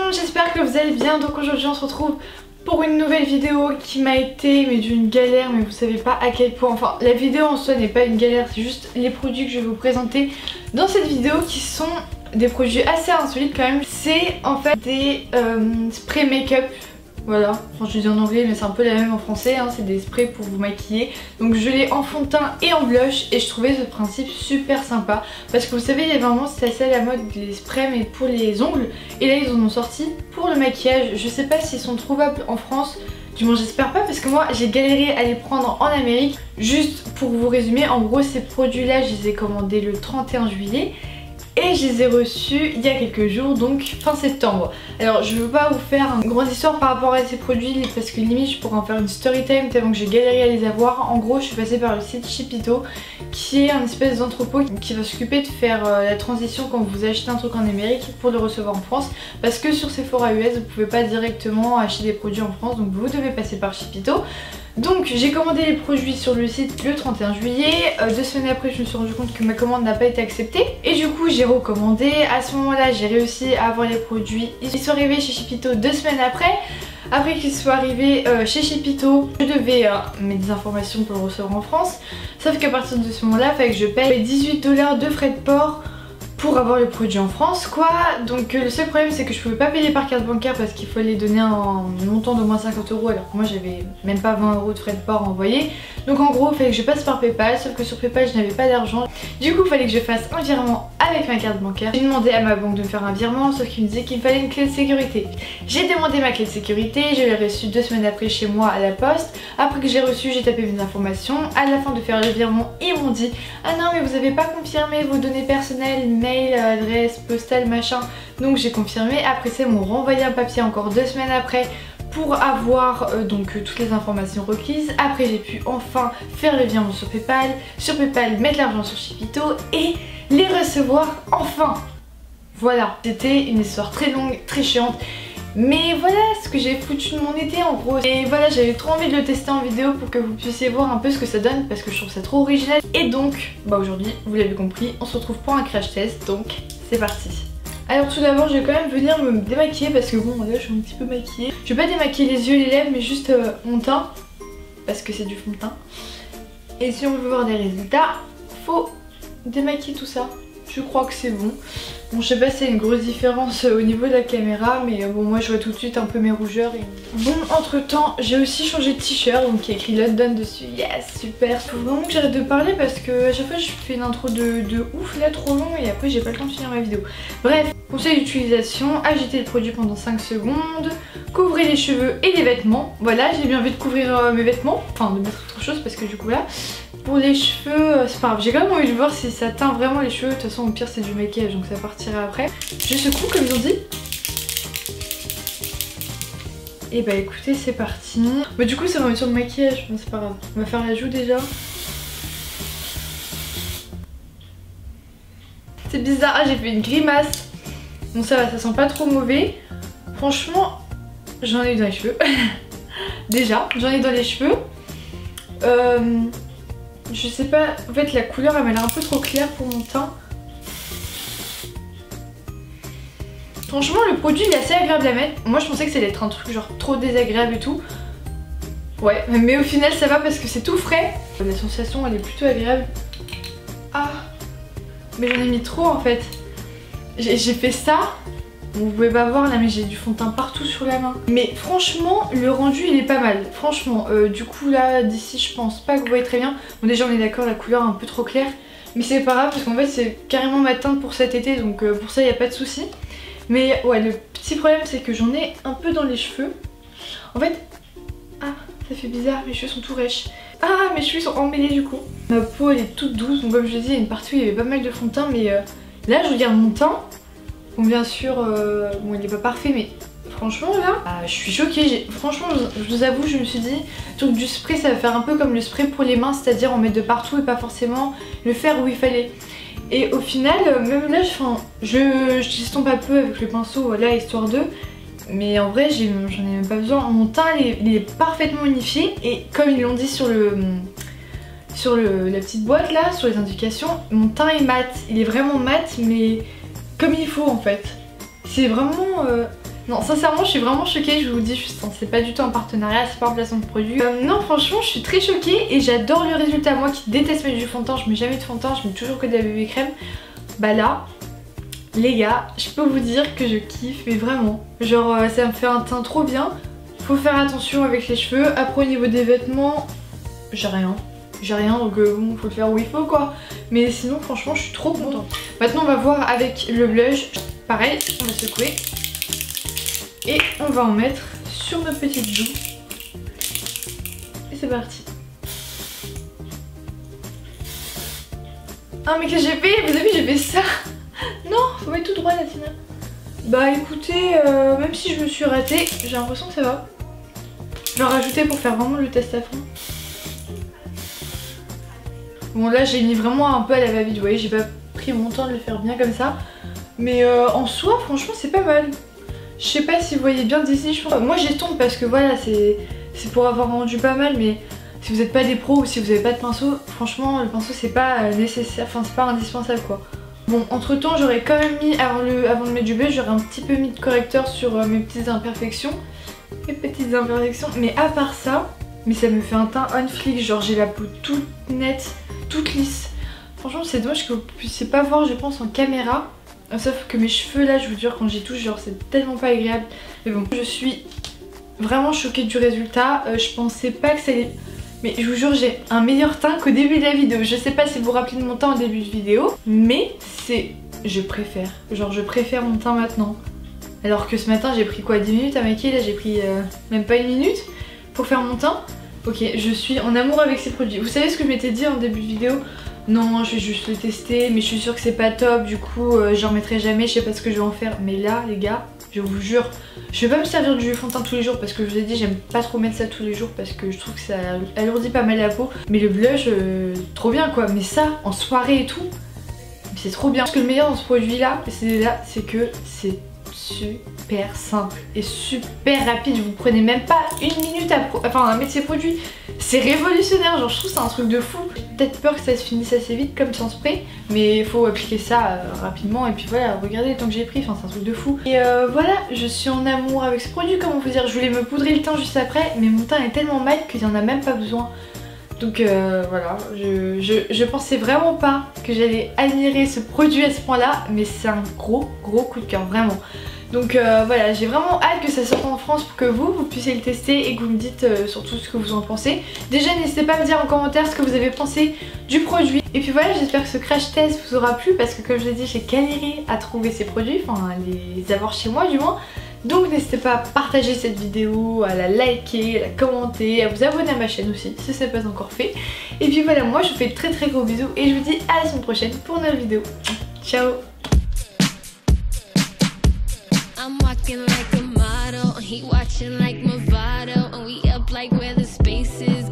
monde, j'espère que vous allez bien. Donc aujourd'hui on se retrouve pour une nouvelle vidéo qui m'a été d'une galère, mais vous savez pas à quel point. Enfin, la vidéo en soi n'est pas une galère, c'est juste les produits que je vais vous présenter dans cette vidéo qui sont des produits assez insolites quand même. C'est en fait des sprays make-up. Voilà, enfin je dis en anglais mais c'est un peu la même en français, hein. C'est des sprays pour vous maquiller. Donc je l'ai en fond de teint et en blush et je trouvais ce principe super sympa. Parce que vous savez, il y a vraiment, c'est assez à la mode les sprays mais pour les ongles. Et là ils en ont sorti pour le maquillage. Je sais pas s'ils sont trouvables en France, du moins j'espère pas, parce que moi j'ai galéré à les prendre en Amérique. Juste pour vous résumer, en gros ces produits là je les ai commandés le 31 juillet. Et je les ai reçus il y a quelques jours, donc fin septembre. Alors je veux pas vous faire une grande histoire par rapport à ces produits parce que limite je pourrais en faire une story time tellement que j'ai galéré à les avoir. En gros je suis passée par le site Shipito qui est un espèce d'entrepôt qui va s'occuper de faire la transition quand vous achetez un truc en Amérique pour le recevoir en France. Parce que sur Sephora US vous pouvez pas directement acheter des produits en France, donc vous devez passer par Shipito. Donc j'ai commandé les produits sur le site le 31 juillet, 2 semaines après je me suis rendu compte que ma commande n'a pas été acceptée et du coup j'ai recommandé. À ce moment là j'ai réussi à avoir les produits, ils sont arrivés chez Shipito 2 semaines après qu'ils soient arrivés chez Shipito, je devais mettre des informations pour le recevoir en France, sauf qu'à partir de ce moment là il fallait que je paye 18 $ de frais de port pour avoir le produit en France quoi. Donc le seul problème c'est que je pouvais pas payer par carte bancaire parce qu'il fallait donner un montant d'au moins 50 € alors que moi j'avais même pas 20 € de frais de port à envoyer. Donc en gros il fallait que je passe par Paypal, sauf que sur Paypal je n'avais pas d'argent. Du coup il fallait que je fasse un virement avec ma carte bancaire. J'ai demandé à ma banque de me faire un virement, sauf qu'il me disait qu'il me fallait une clé de sécurité. J'ai demandé ma clé de sécurité, je l'ai reçue 2 semaines après chez moi à la poste. Après que j'ai reçu, j'ai tapé mes informations. À la fin de faire le virement, ils m'ont dit ah non mais vous avez pas confirmé vos données personnelles, mail, adresse, postale, machin. Donc j'ai confirmé. Après ça ils m'ont renvoyé un papier encore 2 semaines après pour avoir toutes les informations requises. Après j'ai pu enfin faire le virement sur Paypal, mettre l'argent sur Shipito et les recevoir enfin. Voilà, c'était une histoire très longue, très chiante. Mais voilà ce que j'ai foutu de mon été en gros. Et voilà, j'avais trop envie de le tester en vidéo pour que vous puissiez voir un peu ce que ça donne parce que je trouve ça trop original. Et donc, bah aujourd'hui, vous l'avez compris, on se retrouve pour un crash test, donc c'est parti. Alors tout d'abord, je vais quand même venir me démaquiller parce que bon, là je suis un petit peu maquillée. Je vais pas démaquiller les yeux et les lèvres, mais juste mon teint parce que c'est du fond de teint. Et si on veut voir des résultats, faut démaquiller tout ça. Je crois que c'est bon. Bon, je sais pas si c'est une grosse différence au niveau de la caméra, mais bon, moi je vois tout de suite un peu mes rougeurs. Bon, entre temps, j'ai aussi changé de t-shirt, donc il y a écrit London dessus. Yes, super. Faut vraiment que j'arrête de parler parce que à chaque fois je fais une intro de ouf, là trop long, et après j'ai pas le temps de finir ma vidéo. Bref, conseil d'utilisation, agitez le produit pendant 5 secondes, couvrez les cheveux et les vêtements. Voilà, j'ai bien envie de couvrir mes vêtements, enfin de mettre autre chose parce que du coup là. Pour les cheveux, c'est pas grave, j'ai quand même envie de voir si ça teint vraiment les cheveux. De toute façon au pire c'est du maquillage donc ça partira après. Je secoue comme ils ont dit. Et bah écoutez c'est parti. Bah du coup ça va mettre sur le maquillage, bon c'est pas grave. On va faire la joue déjà. C'est bizarre, ah j'ai fait une grimace. Bon ça va, ça sent pas trop mauvais. Franchement j'en ai eu dans les cheveux. Déjà j'en ai dans les cheveux. Je sais pas, en fait la couleur elle m'a l'air un peu trop claire pour mon teint. Franchement le produit il est assez agréable à mettre. Moi je pensais que ça allait être un truc genre trop désagréable et tout. Ouais, mais au final ça va parce que c'est tout frais. La sensation elle est plutôt agréable. Ah, mais j'en ai mis trop en fait. J'ai fait ça. Vous pouvez pas voir là mais j'ai du fond de teint partout sur la main. Mais franchement le rendu il est pas mal. Franchement du coup là d'ici je pense pas que vous voyez très bien. Bon déjà on est d'accord, la couleur est un peu trop claire. Mais c'est pas grave parce qu'en fait c'est carrément ma teinte pour cet été. Donc pour ça il n'y a pas de souci. Mais ouais le petit problème c'est que j'en ai un peu dans les cheveux. En fait, ah ça fait bizarre, mes cheveux sont tout rêches. Ah mes cheveux sont emmêlés du coup. Ma peau elle est toute douce donc comme je l'ai dit il y a une partie où il y avait pas mal de fond de teint. Mais là je regarde mon teint. Bon bien sûr, bon il est pas parfait mais franchement là, je suis choquée. Franchement je vous avoue je me suis dit, donc du spray ça va faire un peu comme le spray pour les mains, c'est-à-dire en mettre de partout et pas forcément le faire où il fallait. Et au final, même là je estompe un peu avec le pinceau voilà histoire de, mais en vrai j'en ai même pas besoin. Mon teint il est parfaitement unifié et comme ils l'ont dit sur la petite boîte là, sur les indications, mon teint est mat, il est vraiment mat mais comme il faut en fait. C'est vraiment Non, sincèrement, je suis vraiment choquée, je vous dis juste, hein, c'est pas du tout un partenariat, c'est pas un placement de produit. Non, franchement, je suis très choquée et j'adore le résultat. Moi qui déteste mettre du fond de teint, je mets jamais de fond de teint, je mets toujours que de la bébé crème. Bah là, les gars, je peux vous dire que je kiffe, mais vraiment. Genre, ça me fait un teint trop bien. Faut faire attention avec les cheveux. Après, au niveau des vêtements, j'ai rien. J'ai rien, donc bon, faut le faire où il faut quoi. Mais sinon, franchement, je suis trop contente. Maintenant, on va voir avec le blush. Pareil, on va secouer. Et on va en mettre sur notre petite joue. Et c'est parti. Ah mais que j'ai fait, vous avez vu, j'ai fait ça. Non, faut mettre tout droit la Tina. Bah écoutez, même si je me suis ratée, j'ai l'impression que ça va. Je vais en rajouter pour faire vraiment le test à fond. Bon là j'ai mis vraiment un peu à la va-vite, vous voyez, j'ai pas pris mon temps de le faire bien comme ça. Mais en soi, franchement, c'est pas mal. Je sais pas si vous voyez bien d'ici, je pense. Moi j'estompe parce que voilà, c'est pour avoir rendu pas mal, mais si vous n'êtes pas des pros ou si vous n'avez pas de pinceau, franchement le pinceau c'est pas nécessaire, enfin c'est pas indispensable quoi. Bon, entre temps j'aurais quand même mis, avant de mettre du blush, j'aurais un petit peu mis de correcteur sur mes petites imperfections. Mais à part ça, mais ça me fait un teint on fleek, genre j'ai la peau toute nette, toute lisse. Franchement c'est dommage que vous puissiez pas voir, je pense, en caméra. Sauf que mes cheveux là, je vous jure, quand j'y touche, genre c'est tellement pas agréable. Mais bon, je suis vraiment choquée du résultat. Je pensais pas que ça allait... Mais je vous jure, j'ai un meilleur teint qu'au début de la vidéo. Je sais pas si vous vous rappelez de mon teint au début de vidéo, mais c'est... Je préfère. Genre je préfère mon teint maintenant. Alors que ce matin j'ai pris quoi, 10 minutes à maquiller, là j'ai pris même pas une minute pour faire mon teint. Ok, je suis en amour avec ces produits. Vous savez ce que je m'étais dit en début de vidéo? Non, je vais juste le tester, mais je suis sûre que c'est pas top, du coup j'en mettrai jamais, je sais pas ce que je vais en faire. Mais là les gars, je vous jure, je vais pas me servir du fond de teint tous les jours parce que je vous ai dit j'aime pas trop mettre ça tous les jours parce que je trouve que ça alourdit pas mal la peau. Mais le blush, trop bien quoi, mais ça en soirée et tout, c'est trop bien. Parce que le meilleur dans ce produit là, c'est que c'est super simple et super rapide. Vous prenez même pas une minute à mettre ces produits. C'est révolutionnaire, genre je trouve c'est un truc de fou. J'ai peut-être peur que ça se finisse assez vite comme sans spray, mais il faut appliquer ça rapidement et puis voilà, regardez le temps que j'ai pris, enfin c'est un truc de fou. Et voilà, je suis en amour avec ce produit, comment vous dire. Je voulais me poudrer le teint juste après, mais mon teint est tellement mat qu'il n'y en a même pas besoin. Donc voilà, je pensais vraiment pas que j'allais admirer ce produit à ce point là, mais c'est un gros coup de cœur, vraiment. Donc voilà, j'ai vraiment hâte que ça sorte en France pour que vous puissiez le tester et que vous me dites surtout ce que vous en pensez. Déjà n'hésitez pas à me dire en commentaire ce que vous avez pensé du produit. Et puis voilà, j'espère que ce crash test vous aura plu parce que comme je l'ai dit, j'ai galéré à trouver ces produits, enfin à les avoir chez moi du moins. Donc n'hésitez pas à partager cette vidéo, à la liker, à la commenter, à vous abonner à ma chaîne aussi si ce n'est pas encore fait. Et puis voilà, moi je vous fais de très gros bisous et je vous dis à la semaine prochaine pour une nouvelle vidéo. Ciao. I'm walking like a model, he watching like Movado, and we up like where the space is.